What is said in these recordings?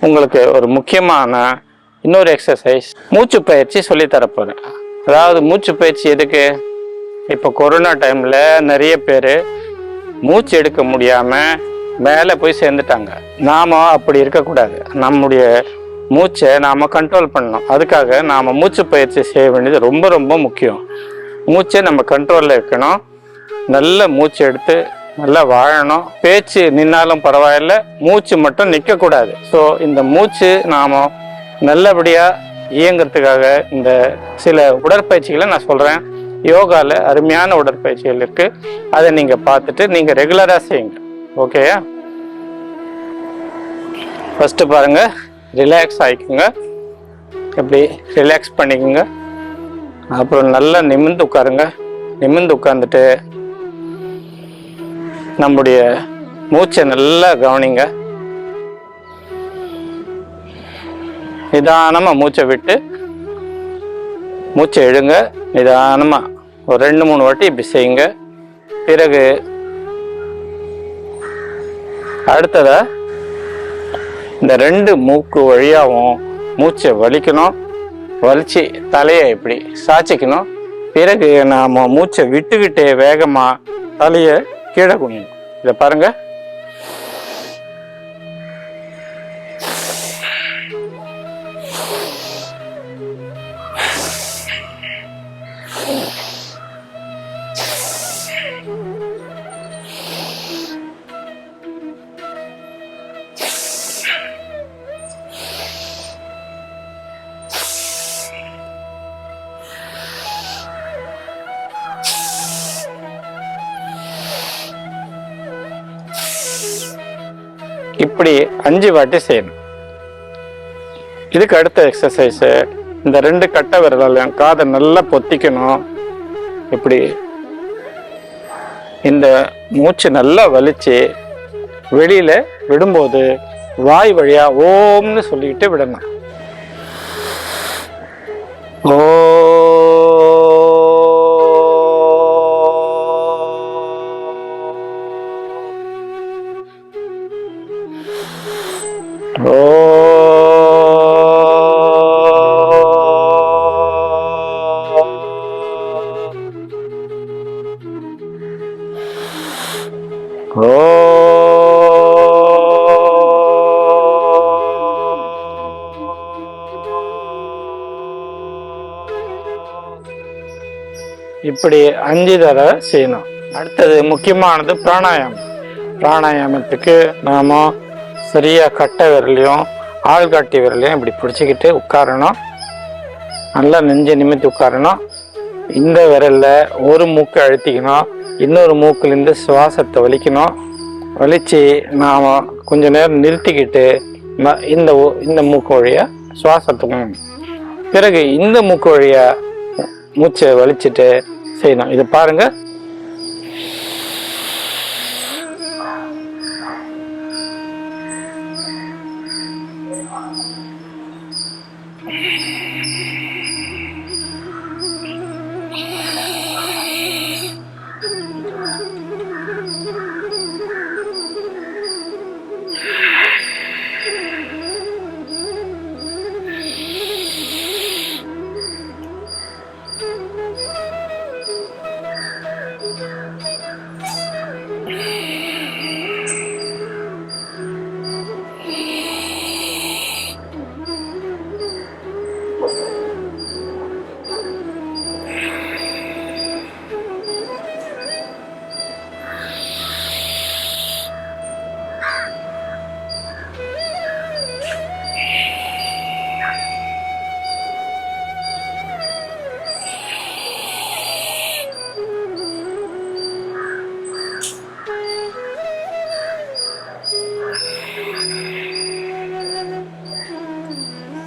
உங்களுக்கு ஒரு முக்கியமான இன்னொரு எக்ஸசைஸ் மூச்சு பயிற்சி சொல்லித்தரப்போகிறேன். அதாவது மூச்சு பயிற்சி எதுக்கு? இப்போ கொரோனா டைமில் நிறைய பேர் மூச்சு எடுக்க முடியாமல் மேலே போய் சேர்ந்துட்டாங்க. நாம் அப்படி இருக்கக்கூடாது. நம்முடைய மூச்சை நாம் கண்ட்ரோல் பண்ணணும். அதுக்காக நாம் மூச்சு பயிற்சி செய்ய வேண்டியது ரொம்ப ரொம்ப முக்கியம். மூச்சை நம்ம கண்ட்ரோலில் வைக்கணும். நல்ல மூச்சு எடுத்து நல்லா வாழணும். பேச்சு நின்னாலும் பரவாயில்ல, மூச்சு மட்டும் நிற்கக்கூடாது. ஸோ இந்த மூச்சு நாம் நல்லபடியாக இயங்கிறதுக்காக இந்த சில உடற்பயிற்சிகளை நான் சொல்கிறேன். யோகாவில் அருமையான உடற்பயிற்சிகள் இருக்குது. அதை நீங்கள் பார்த்துட்டு நீங்கள் ரெகுலராக செய்யுங்க. ஓகேயா? ஃபஸ்ட்டு பாருங்கள், ரிலாக்ஸ் ஆகிக்குங்க. எப்படி ரிலாக்ஸ் பண்ணிக்கோங்க. அப்புறம் நல்லா நிமிர்ந்து உட்காருங்க. நிமிர்ந்து உட்காந்துட்டு நம்முடைய மூச்சை நல்லா கவனிங்க. நிதானமாக மூச்சை விட்டு மூச்சை இழுங்க. நிதானமாக ஒரு 2-3 வாட்டி இப்படி செய்யுங்க. பிறகு அடுத்ததா இந்த 2 மூக்கு வழியாகவும் மூச்சை வலிக்கணும். வலிச்சு தலையை இப்படி சாய்ச்சிக்கணும். பிறகு நாம் மூச்சை விட்டுக்கிட்டே வேகமாக தலையை கீழே குனியணும். இதை பாருங்க. இப்படி 5 வாட்டி செய்யணும். இதுக்கு அடுத்த எக்ஸசைஸு, இந்த 2 கட்டை விரலையும் காதை நல்லா பொத்திக்கணும். இப்படி இந்த மூச்சு நல்லா வலிச்சு வெளியில விடும்போது வாய் வழியா ஓம்னு சொல்லிக்கிட்டு விடணும். ஓ இப்படி 5 தடவை செய்யணும். அடுத்தது முக்கியமானது பிராணாயாமம். பிராணாயாமத்துக்கு நாம சரியா கட்டை விரலையும் ஆள்காட்டி விரலையும் இப்படி பிடிச்சிக்கிட்டு உட்காரணும். நல்லா நெஞ்சை நிமித்தி உட்காரணும். இந்த விரல்ல ஒரு மூக்கை அழுத்திக்கணும். இன்னொரு மூக்கிலிருந்து சுவாசத்தை வலிக்கணும். வலிச்சு நாம் கொஞ்ச நேரம் நிறுத்திக்கிட்டு இந்த மூக்கு வழியா சுவாசத்துக்கும் பிறகு இந்த மூக்கு வழியா மூச்சை வலிச்சுட்டு செய்யணும். இதை பாருங்க.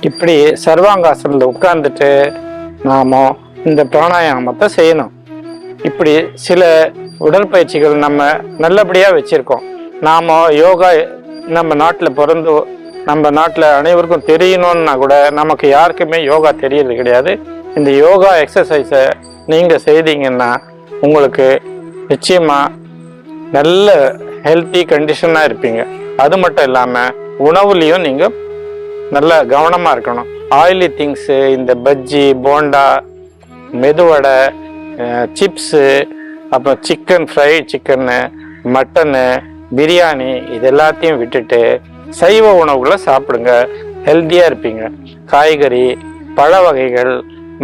இப்படி சர்வாங்காசனத்தில் உட்கார்ந்துட்டு நாம இந்த பிராணாயாமத்தை செய்யணும். இப்படி சில உடற்பயிற்சிகள் நம்ம நல்லபடியாக வச்சுருக்கோம். நாம் யோகா நம்ம நாட்டில் பிறந்து நம்ம நாட்டில் அனைவருக்கும் தெரியணும்னா கூட நமக்கு யாருக்குமே யோகா தெரியறது கிடையாது. இந்த யோகா எக்ஸசைஸை நீங்கள் செய்தீங்கன்னா உங்களுக்கு நிச்சயமாக நல்ல ஹெல்த்தி கண்டிஷனாக இருப்பீங்க. அது மட்டும் இல்லாமல் உணவுலையும் நீங்கள் நல்லா கவனமாக இருக்கணும். ஆயிலி திங்ஸு, இந்த பஜ்ஜி, போண்டா, மெதுவடை, சிப்ஸு, அப்புறம் சிக்கன், ஃப்ரைட் சிக்கன்னு, மட்டனு, பிரியாணி, இது எல்லாத்தையும் விட்டுட்டு சைவ உணவுகளை சாப்பிடுங்க. ஹெல்த்தியாக இருப்பீங்க. காய்கறி, பழ வகைகள்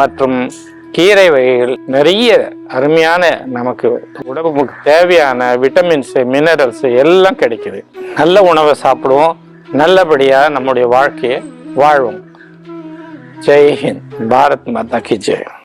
மற்றும் கீரை வகைகள் நிறைய அருமையான நமக்கு உடம்புக்கு தேவையான விட்டமின்ஸ், மினரல்ஸ் எல்லாம் கிடைக்குது. நல்ல உணவை சாப்பிடுவோம், நல்லபடியாக நம்முடைய வாழ்க்கையை வாழ்வோம். ஜெய் ஹிந்த். பாரத் மாதா கி ஜெய்.